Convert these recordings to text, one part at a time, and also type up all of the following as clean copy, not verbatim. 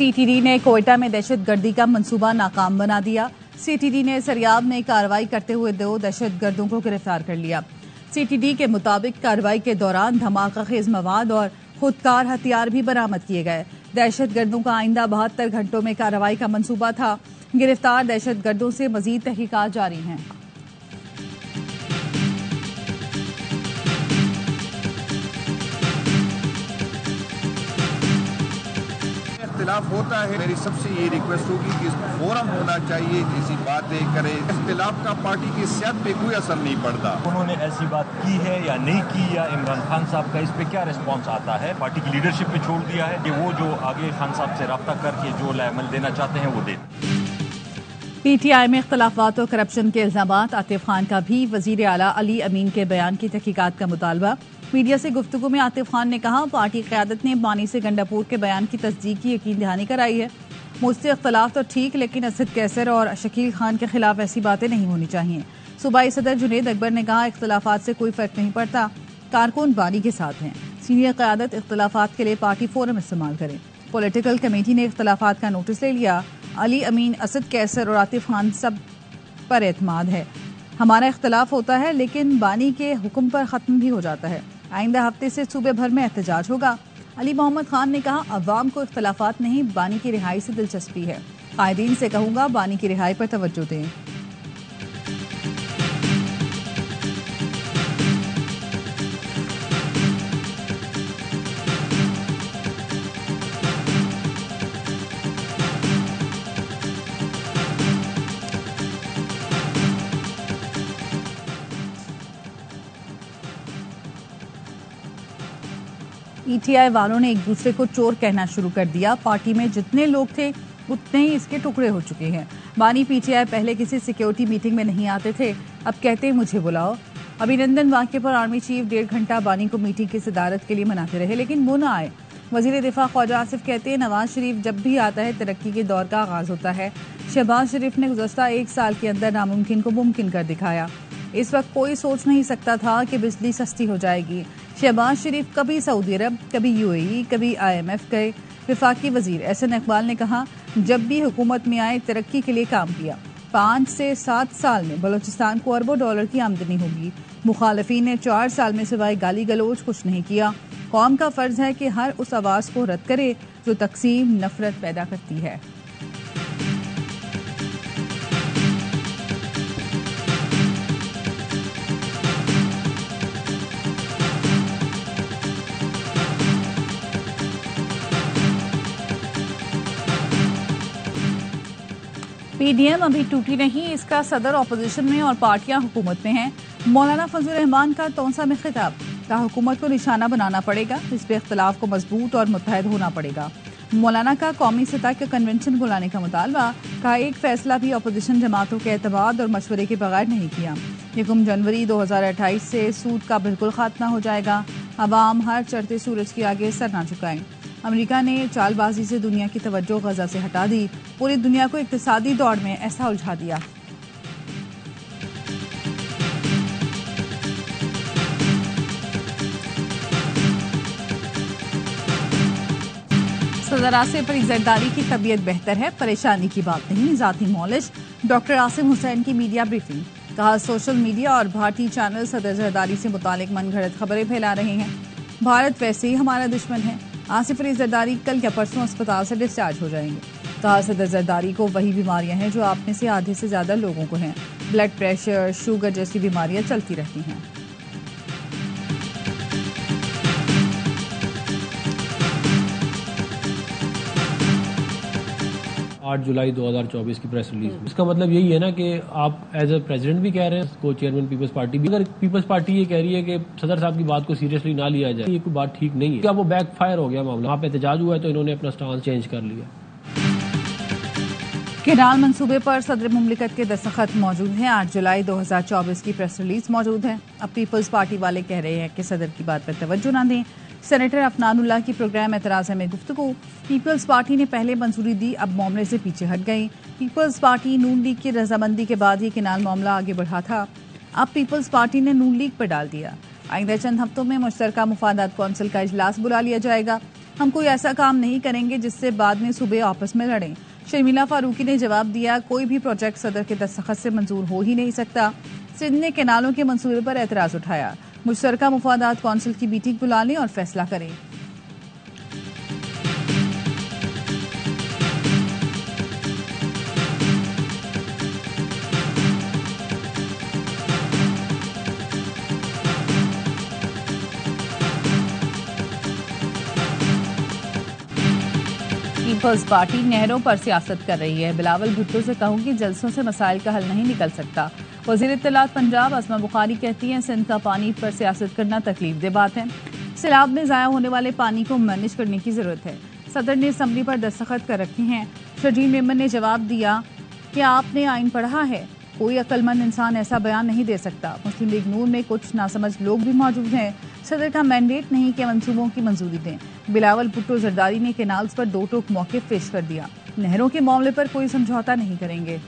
CTD ने कोयटा में दहशतगर्दी का मंसूबा नाकाम बना दिया। सीटीडी ने सरियाब में कार्रवाई करते हुए 2 दहशतगर्दों को गिरफ्तार कर लिया। सीटीडी के मुताबिक कार्रवाई के दौरान धमाका खेज मवाद और खुदकार हथियार भी बरामद किए गए। दहशतगर्दों का आइंदा 72 घंटों में कार्रवाई का मंसूबा था। गिरफ्तार दहशतगर्दों से मजीद तहकीकात जारी हैं। इख्तिलाफ होता है, मेरी सबसे ये रिक्वेस्ट होगी कि फोरम होना चाहिए, ऐसी बातें करें। इख्तिलाफ का पार्टी की सेहत पे कोई असर नहीं पड़ता। उन्होंने ऐसी बात की है या नहीं की, या इमरान खान साहब का इस पे क्या रिस्पांस आता है? पार्टी की लीडरशिप पे छोड़ दिया है कि वो जो आगे खान साहब से रब्ता करके जो लाएमल देना चाहते हैं वो दे। पीटीआई में इख्तलाफात और करप्शन के इल्जामात। आतिफ खान का भी वजीर आला अली अमीन के बयान की तहकीकात का मुतालबा। मीडिया से गुफ्तगू में आतिफ खान ने कहा, पार्टी क़यादत ने बानी से गंडापुर के बयान की तस्दीक की यकीन दहानी कराई है। मुझसे इख्तलाफ तो ठीक, लेकिन असद कैसर और शकील खान के खिलाफ ऐसी बातें नहीं होनी चाहिए। सूबाई सदर जुनेद अकबर ने कहा, इख्तलाफात से कोई फर्क नहीं पड़ता, कारकुन बानी के साथ हैं। सीनियर क़यादत इख्तलाफात के लिए पार्टी फोरम इस्तेमाल करें। पॉलिटिकल कमेटी ने इख्तलाफात का नोटिस ले लिया। अली अमीन, असद कैसर और आतिफ खान सब पर एतमाद है। हमारा इख्तलाफ होता है, लेकिन बानी के हुक्म पर ख़त्म भी हो जाता है। आइंदा हफ्ते से सूबे भर में एहतजाज होगा। अली मोहम्मद खान ने कहा, अवाम को इख्तलाफात नहीं, बानी की रिहाई से दिलचस्पी है। कायदीन से कहूंगा बानी की रिहाई पर तवज्जो दें। पीटीआई वालों ने एक दूसरे को चोर कहना शुरू कर दिया। पार्टी में जितने लोग थे उतने ही इसके टुकड़े हो चुके हैं। बानी पीटीआई पहले किसी सिक्योरिटी मीटिंग में नहीं आते थे, अब कहते हैं मुझे बुलाओ। अभिनंदन वाक्य पर आर्मी चीफ 1.5 घंटा बानी को मीटिंग की सदारत के लिए मनाते रहे, लेकिन वो ना आए। वजीर दिफा ख्वाजा आसिफ कहते हैं, नवाज शरीफ जब भी आता है तरक्की के दौर का आगाज होता है। शहबाज शरीफ ने गुज़श्ता 1 साल के अंदर नामुमकिन को मुमकिन कर दिखाया। इस वक्त कोई सोच नहीं सकता था कि बिजली सस्ती हो जाएगी। शहबाज शरीफ कभी सऊदी अरब, कभी यूएई, कभी IMF गए। विफाकी वजीर एहसन इकबाल ने कहा, जब भी हुकूमत में आए तरक्की के लिए काम किया। 5 से 7 साल में बलूचिस्तान को अरबों डॉलर की आमदनी होगी। मुखालफीन ने 4 साल में सिवाय गाली गलोच कुछ नहीं किया। कौम का फर्ज है कि हर उस आवाज़ को रद्द करे जो तकसीम, नफरत पैदा करती है। पीडीएम अभी टूटी नहीं, इसका सदर अपोजिशन में और पार्टियां हुकूमत में हैं। मौलाना फजल रहमान का तौसा में खिताब, कहा हुकूमत को निशाना बनाना पड़ेगा, इस पे इख्तलाफ को मजबूत और मुत्तहद होना पड़ेगा। मौलाना का कौमी सतह के कन्वेंशन बुलाने का मुतालबा, कहा एक फैसला भी अपोजिशन जमातों के एतमाद और मशवरे के बगैर नहीं किया। 1 जनवरी 2028 से सूद का बिल्कुल खात्मा हो जाएगा। अवाम हर चढ़ते सूरज के आगे सर ना झुकाएं। अमेरिका ने चालबाजी से दुनिया की तवज्जो गजा से हटा दी, पूरी दुनिया को इक्तिसादी दौड़ में ऐसा उलझा दिया। सदर आसिफ अली जरदारी की तबीयत बेहतर है, परेशानी की बात नहीं, जाती मौलिश। डॉक्टर आसिम हुसैन की मीडिया ब्रीफिंग, कहा सोशल मीडिया और भारतीय चैनल सदर जरदारी से मुतालिक मनगढ़ंत खबरें फैला रहे हैं। भारत वैसे ही हमारा दुश्मन है। आसिफ अली जरदारी कल या परसों अस्पताल से डिस्चार्ज हो जाएंगे। कहा सदर जरदारी को वही बीमारियां हैं जो आप में से आधे से ज्यादा लोगों को हैं। ब्लड प्रेशर, शुगर जैसी बीमारियां चलती रहती हैं। 8 जुलाई 2024 की प्रेस रिलीज में। इसका मतलब यही है ना कि आप एज ए प्रेसिडेंट भी कह रहे हैं, को चेयरमैन पीपल्स पार्टी भी, अगर पीपल्स पार्टी ये कह रही है कि सदर साहब की बात को सीरियसली ना लिया जाए, ये कोई बात ठीक नहीं है। क्या वो बैक फायर हो गया मामला, वहाँ पे एहतजाज हुआ है तो इन्होंने अपना स्टांस चेंज कर लिया। केनाल मंसूबे पर सदर मुमलिकत के दस्तखत मौजूद हैं। 8 जुलाई 2024 की प्रेस रिलीज मौजूद है। अब पीपल्स पार्टी वाले कह रहे हैं कि सदर की बात पर तवज्जो ना दें। सेनेटर अफनानुल्लाह की प्रोग्राम एतराज़ में गुफ्तगू, पीपल्स पार्टी ने पहले मंजूरी दी, अब मामले से पीछे हट गई। पीपल्स पार्टी नून लीग की रजामंदी के बाद ही केनाल मामला आगे बढ़ा था, अब पीपल्स पार्टी ने नून लीग पर डाल दिया। आइंदा चंद हफ्तों में मुश्तरका मुफादात कौंसिल का इजलास बुला लिया जाएगा। हम कोई ऐसा काम नहीं करेंगे जिससे बाद में सुबह आपस में लड़ें। शर्मिला फारूकी ने जवाब दिया, कोई भी प्रोजेक्ट सदर के दस्तखत से मंजूर हो ही नहीं सकता। सिंध ने केनालों के मंसूबे पर एतराज उठाया। मुश्तरका मुफादात कौंसिल की मीटिंग बुला लें और फैसला करें। पीपल्स पार्टी नहरों पर सियासत कर रही है। बिलावल भुट्टो से कहूं कि जलसों से मसाइल का हल नहीं निकल सकता। वजीर इत्तलात पंजाब अस्मा बुखारी कहती हैं, सिंध का पानी पर सियासत करना तकलीफदेह बात है। सैलाब में ज़ाया होने वाले पानी को मैनेज करने की जरूरत है। सदर ने असम्बली पर दस्तखत कर रखे हैं। शर्जील मेमन ने जवाब दिया कि आपने आइन पढ़ा है, कोई अक्लमंद इंसान ऐसा बयान नहीं दे सकता। मुस्लिम लीग नून में कुछ नासमझ लोग भी मौजूद हैं। सदर का मैंडेट नहीं कि मंसूबों की मंजूरी दें। बिलावल भुट्टो जरदारी ने केनाल्स पर दो टोक मौक़िफ़ पेश कर दिया। नहरों के मामले पर कोई समझौता नहीं करेंगे।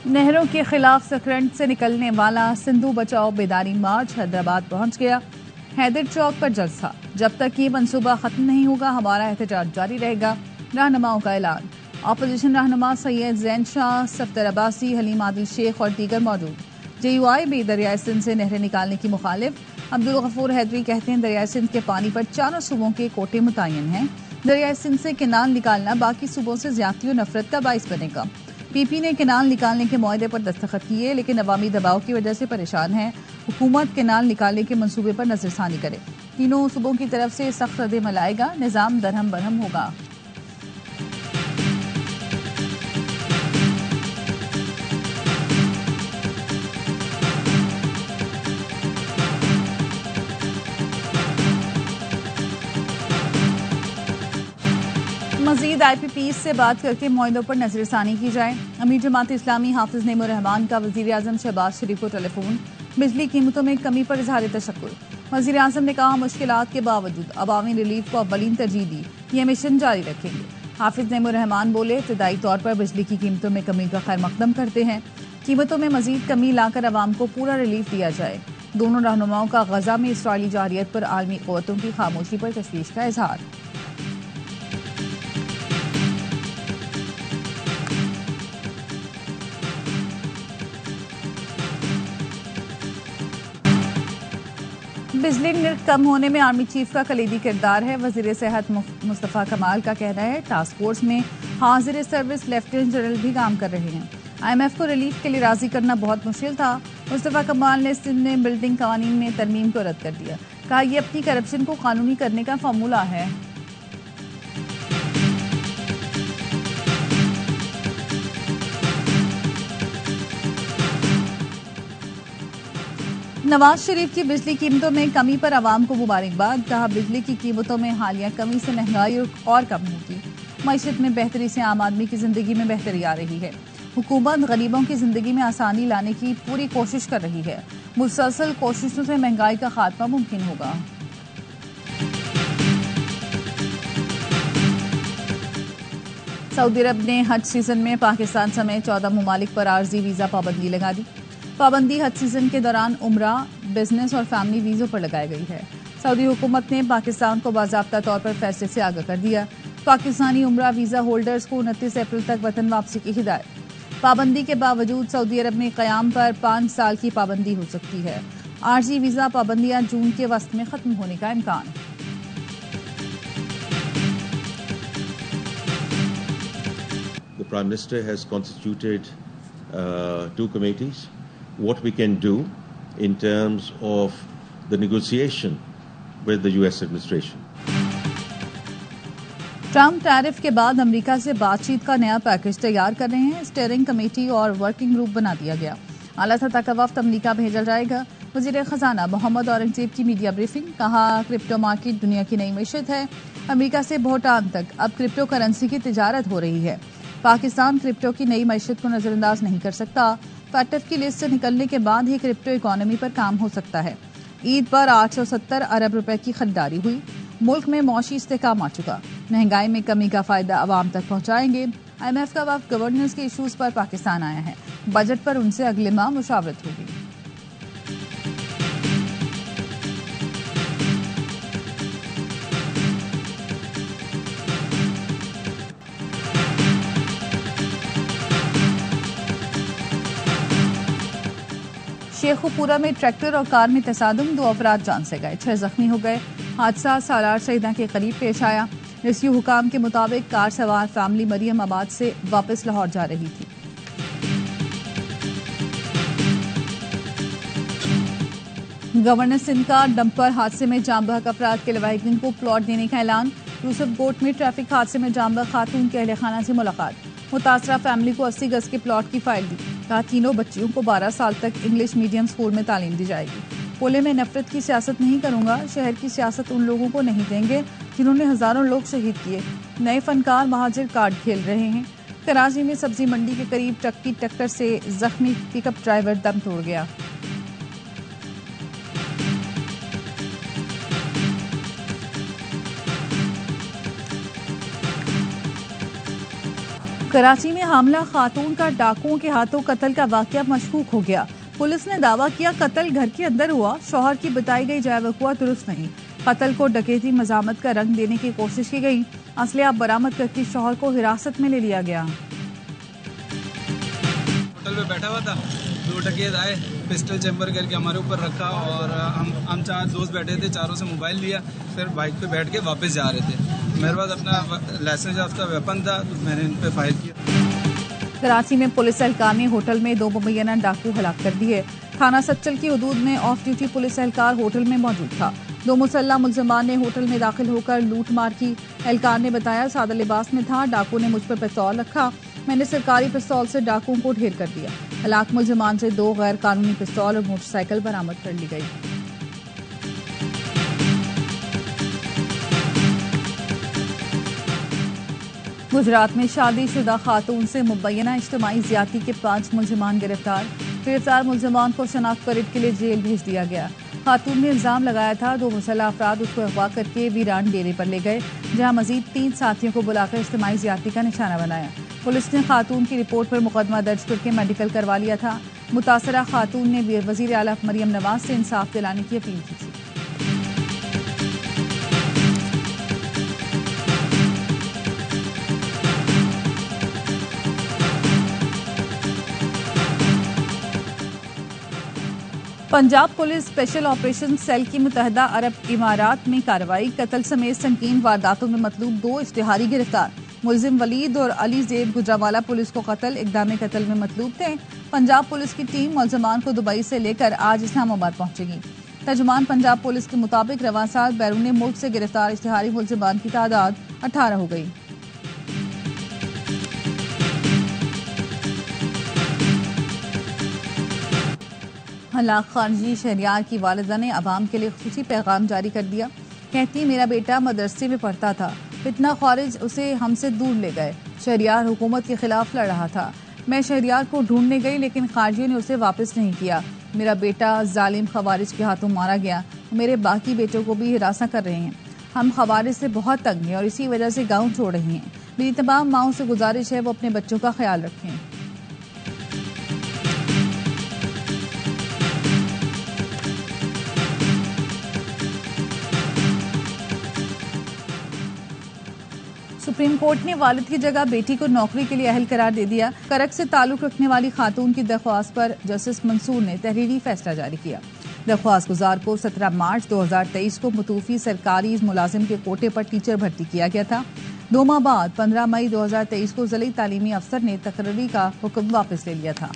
नहरों के खिलाफ सकरंड से निकलने वाला सिंधु बचाओ बेदारी मार्च हैदराबाद पहुंच गया। हैदर चौक पर जलसा, जब तक ये मंसूबा खत्म नहीं होगा हमारा एहतजाज जारी रहेगा। रहनुमाओं का ऐलान। अपोजिशन रहनुमा सैयद जैन शाह, सफदर अब्बासी, हलीम आदिल शेख और दीगर मौजूद। JUI भी दरियाई सिंध से नहरें निकालने की मुखालिफ। अब्दुल गफूर हैदरी कहते हैं, दरियाई सिंध के पानी पर चारों सूबों के कोटे मुतय्यन हैं। दरियाई सिंध से केनाल निकालना बाकी सूबों से ज्यादती और नफरत का बाइस बनेगा। PP ने केनाल निकालने के मुआहदे पर दस्तखत किए, लेकिन अवामी दबाव की वजह से परेशान है। हुकूमत केनाल निकालने के मंसूबे पर नजरसानी करे। तीनों सूबों की तरफ से सख्त रद्द-ए-अमल आएगा। निजाम दरहम बरहम होगा। मजीद IPPs से बात करके मुआहदों पर नजरसानी की जाए। अमीर जमात इस्लामी हाफिज नेमुर रहमान का वजीर आजम शहबाज शरीफ को टेलीफोन। बिजली कीमतों में कमी पर इजहार तशक्कुर। वजीर आजम ने कहा, मुश्किलात के बावजूद अवामी रिलीफ को अव्वलीन तरजीह दी, ये मिशन जारी रखेंगे। हाफिज नेमुर रहमान बोले, इब्तदाई तौर पर बिजली की कीमतों में कमी का खैर मकदम करते हैं। कीमतों में मजीद कमी लाकर अवाम को पूरा रिलीफ दिया जाए। दोनों रहनुमाओं का गजा में इसराइली जारियत पर आलमी क़ुव्वतों की खामोशी पर तशवीश का इजहार। बिजली निर्ख कम होने में आर्मी चीफ का कलीदी किरदार है। वजीर सेहत मुस्तफ़ा कमाल का कहना है, टास्क फोर्स में हाजिर सर्विस लेफ्टिनेंट जनरल भी काम कर रहे हैं। IMF को रिलीफ के लिए राजी करना बहुत मुश्किल था। मुस्तफ़ा कमाल ने सिंध में बिल्डिंग कानून में तरमीम को रद्द कर दिया। कहा, यह अपनी करप्शन को कानूनी करने का फार्मूला है। नवाज शरीफ की बिजली कीमतों में कमी पर आवाम को मुबारकबाद। कहा, बिजली की कीमतों में हालिया कमी से महंगाई और कम होगी। मईशत में बेहतरी से आम आदमी की जिंदगी में बेहतरी आ रही है। हुकूमत गरीबों की जिंदगी में आसानी लाने की पूरी कोशिश कर रही है। मुसलसल कोशिशों से महंगाई का खात्मा मुमकिन होगा। सऊदी अरब ने हज सीजन में पाकिस्तान समेत 14 मुमालिक पर आर्जी वीजा पाबंदी लगा दी। पाबंदी हज सीजन के दौरान उम्रा, बिजनेस और फैमिली वीजों पर लगाई गई है। सऊदी हुकूमत ने पाकिस्तान को बाज़ाब्ता तौर पर फैसले से आगाह कर दिया। पाकिस्तानी उम्रा वीजा होल्डर्स को 29 अप्रैल तक वतन वापसी की हिदायत। पाबंदी के बावजूद सऊदी अरब में क़याम पर 5 साल की पाबंदी हो सकती है। आर्जी वीजा पाबंदियां जून के वस्त में खत्म होने का इम्कान। The Prime Minister has constituted 2 committees. What we can do in terms of the negotiation with the US administration. Trump tariff के बाद अमेरिका से बातचीत का नया पैकेज तैयार कर रहे हैं। स्टीयरिंग कमेटी और वर्किंग ग्रुप बना दिया गया। आला सतह का वफ्द अमेरिका भेजा जाएगा। वजीर खजाना मोहम्मद औरंगजेब की मीडिया ब्रीफिंग। कहा, क्रिप्टो मार्केट दुनिया की नई मैशत है। अमेरिका से भूटान तक अब क्रिप्टो करेंसी की तिजारत हो रही है। पाकिस्तान क्रिप्टो की नई मैशत को नजरअंदाज नहीं कर सकता। फैटफ की लिस्ट से निकलने के बाद ही क्रिप्टो इकोनॉमी पर काम हो सकता है। ईद पर 870 अरब रुपए की खरीदारी हुई। मुल्क में मौशी इस्तेहकाम आ चुका। महंगाई में कमी का फायदा आवाम तक पहुंचाएंगे। IMF का वक्त गवर्नेंस के इश्यूज पर पाकिस्तान आया है। बजट पर उनसे अगले माह मुशावरत होगी। शेखुपुरा में ट्रैक्टर और कार में तसादुम, 2 अफराद जान से गए, 6 जख्मी हो गए। हादसा सालार शहीदा के करीब पेश आया। रेस्क्यू हुकाम के मुताबिक कार सवार फैमिली मरियम आबाद से वापस लाहौर जा रही थी। गवर्नर सिंध का डंपर हादसे में जाम बहक अफराद के लवाहिकीन को प्लॉट देने का ऐलान। यूसुफ कोट में ट्रैफिक हादसे में जाम बहक खातून के अहले खाना से मुलाकात। मुतासरा फैमिली को 80 गज के प्लॉट की फाइल दी। कहा तीनों बच्चियों को 12 साल तक इंग्लिश मीडियम स्कूल में तालीम दी जाएगी। बोले मैं नफरत की सियासत नहीं करूंगा। शहर की सियासत उन लोगों को नहीं देंगे जिन्होंने हजारों लोग शहीद किए। नए फनकार महाजिर कार्ड खेल रहे हैं। कराची में सब्जी मंडी के करीब ट्रक की टक्कर से जख्मी पिकअप ड्राइवर दम तोड़ गया। कराची में हामला खातून का डाकुओं के हाथों कत्ल का वाकया मशकूक हो गया। पुलिस ने दावा किया कत्ल घर के अंदर हुआ। शौहर की बताई गई जाय वक़ुआ दुरुस्त नहीं। कत्ल को डकैती मजामत का रंग देने की कोशिश की गई। असलिया बरामद करके शौहर को हिरासत में ले लिया गया। होटल में बैठा हुआ था, 2 डकैत आए, पिस्टल चैम्बर करके हमारे ऊपर रखा और हम 4 दोस्त बैठे थे, चारों से मोबाइल लिया, फिर बाइक पे बैठ के वापस जा रहे थे। मेरे पास अपना लाइसेंस याफ्ता वेपन था, तो मैंने इन पे फायर किया। कराची में पुलिस एहलकार ने होटल में 2 मुबैना डाकू हलाक कर दिए। थाना सच्चल की हदूद में ऑफ ड्यूटी पुलिस एहलकार होटल में मौजूद था। 2 मुसल्लह मुलजमान ने होटल में दाखिल होकर लूट मार की। एहलकार ने बताया सादा लिबास में था, डाकू ने मुझ पर पिस्तौल रखा, मैंने सरकारी पिस्तौल से डाकुओं को ढेर कर दिया। हलाक मुलजमान से 2 गैर कानूनी पिस्तौल और मोटरसाइकिल बरामद कर ली गई। गुजरात में शादीशुदा खातून से मुबैना इज्तिमाई ज़्यादती के 5 मुलजमान गिरफ्तार। गिरफ्तार मुलजमान को शनाख्त परेड के लिए जेल भेज दिया गया। खातून ने इल्जाम लगाया था 2 मुसल्लह अफराद उसको अगवा करके वीरान डेरे पर ले गए, जहां मजीद 3 साथियों को बुलाकर इज्तिमाई ज़्यादती का निशाना बनाया। पुलिस ने खातून की रिपोर्ट पर मुकदमा दर्ज करके मेडिकल करवा लिया था। मुतासरा खातून ने वज़ीर आला मरियम नवाज से इंसाफ दिलाने की अपील की थी। Punjab police special operation cell की मुत्तहदा अरब इमारात में कार्रवाई। कत्ल समेत संगीन वारदातों में मतलूब 2 इश्तिहारी गिरफ्तार। मुलजिम वलीद और अली ज़ेब गुजरावाला पुलिस को कत्ल इक़दाम कत्ल में मतलूब थे। पंजाब पुलिस की टीम मुलजमान को दुबई से लेकर आज इस्लामाबाद पहुंचेगी। तर्जुमान पंजाब पुलिस के मुताबिक रवां साल बैरून मुल्क से गिरफ्तार इश्तिहारी मुलजमान की तादाद 18 हो गई। हलाक खारजी शहरियार की वालिदा ने अवाम के लिए खुसूसी पैगाम जारी कर दिया। कहती मेरा बेटा मदरसे में पढ़ता था, फितना खारिज उसे हमसे दूर ले गए। शहरियार हुकूमत के खिलाफ लड़ रहा था। मैं शहरियार को ढूंढने गई लेकिन खारजियों ने उसे वापस नहीं किया। मेरा बेटा जालिम खवारिज के हाथों मारा गया। मेरे बाकी बेटों को भी हिरासा कर रहे हैं। हम खवारिज से बहुत तंग हैं और इसी वजह से गाँव छोड़ रहे हैं। मेरी तमाम माओं से गुजारिश है वो अपने बच्चों का ख्याल रखें। सुप्रीम कोर्ट ने वालिद की जगह बेटी को नौकरी के लिए अहल करार दे दिया। करक से ताल्लुक रखने वाली खातून की दरख्वास्त पर जस्टिस मंसूर ने तहरीरी फैसला जारी किया। दरख्वास्त गुजार को 17 मार्च 2023 को मुतूफी सरकारी मुलाजिम के कोटे पर टीचर भर्ती किया गया था। 2 माह बाद 15 मई 2023 को ज़िली तालीमी अफसर ने तकर्री का हुक्म वापस ले लिया था।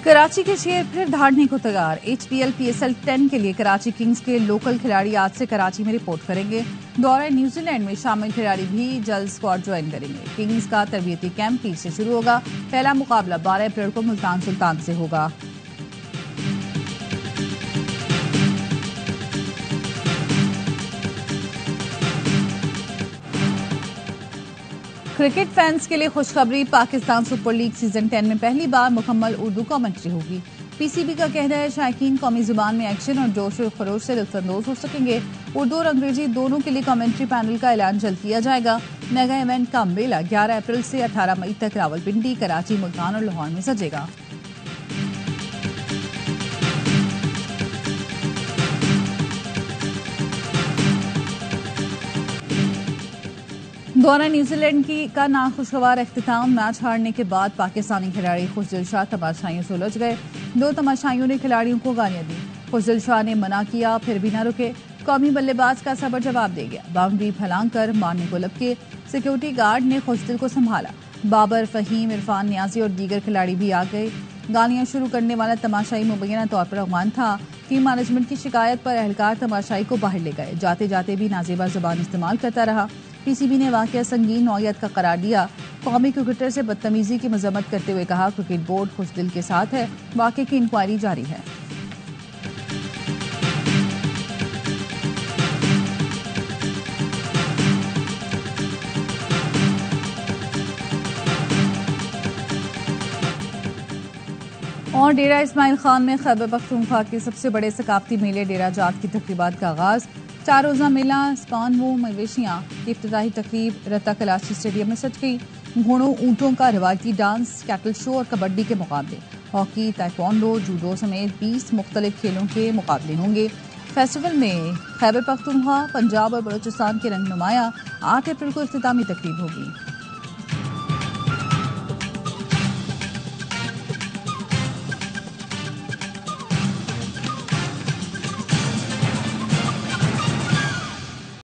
कराची के शेर फिर धाड़ने को तैयार। HPL PSL 10 के लिए कराची किंग्स के लोकल खिलाड़ी आज से कराची में रिपोर्ट करेंगे। दौरे न्यूजीलैंड में शामिल खिलाड़ी भी जल्द स्क्वाड ज्वाइन करेंगे। किंग्स का तरबियती कैंप 30 से शुरू होगा। पहला मुकाबला 12 अप्रैल को मुल्तान सुल्तान से होगा। क्रिकेट फैंस के लिए खुशखबरी, पाकिस्तान सुपर लीग सीजन 10 में पहली बार मुकम्मल उर्दू कमेंट्री होगी। पीसीबी का कहना है शायकीन कौमी जुबान में एक्शन और जोश और खरोश से लुत्फानंदोज हो सकेंगे। उर्दू और अंग्रेजी दोनों के लिए कमेंट्री पैनल का ऐलान जल्द किया जाएगा। मेगा इवेंट का मेला 11 अप्रैल से 18 मई तक रावलपिंडी, कराची, मुल्तान और लाहौर में सजेगा। दौरा न्यूजीलैंड का नाखुशगवार अख्तिताम, मैच हारने के बाद पाकिस्तानी खिलाड़ी खुशदिल शाह तमाशाइयों से उलझ गए। 2 तमाशाइयों ने खिलाड़ियों को गालियां दी। खुशदिल शाह ने मना किया, फिर भी न रुके। कौमी बल्लेबाज का सबर जवाब दे गया। बाउंड्री फैलांग कर मारने को लपके। सिक्योरिटी गार्ड ने खुशदिल को संभाला। बाबर, फहीम, इरफान नियाजी और दीगर खिलाड़ी भी आ गए। गालियां शुरू करने वाला तमाशाई मुबैना तौर पर अफगान था। टीम मैनेजमेंट की शिकायत पर एहलकार तमाशाई को बाहर ले गए। जाते जाते भी नाजेबा जुबान इस्तेमाल करता रहा। पीसीबी ने वाकया संगीन नौयत का करार दिया। कौमी क्रिकेटर से बदतमीजी की मजम्मत करते हुए कहा, क्रिकेट बोर्ड खुशदिल के साथ है। वाकये की इंक्वायरी जारी है। और डेरा इस्माइल खान में खैबर पख्तूनख्वा के सबसे बड़े सकाफती मेले डेरा जात की तकरीबात का आगाज। 4 रोज़ा मेला स्पान वो मवेशियाँ की इफ्तिताही तकरीब रत्ता कलाची स्टेडियम में सज गई। घोड़ों, ऊँटों का रवायती डांस, कैटल शो और कबड्डी के मुकाबले, हॉकी, ताइक्वांडो, जूडो समेत 20 मुख्तलिफ खेलों के मुकाबले होंगे। फेस्टिवल में खैबर पख्तूनख्वा, पंजाब और बलूचिस्तान के रंग नुमाया। 8 अप्रैल को इख्तितामी तकरीब होगी।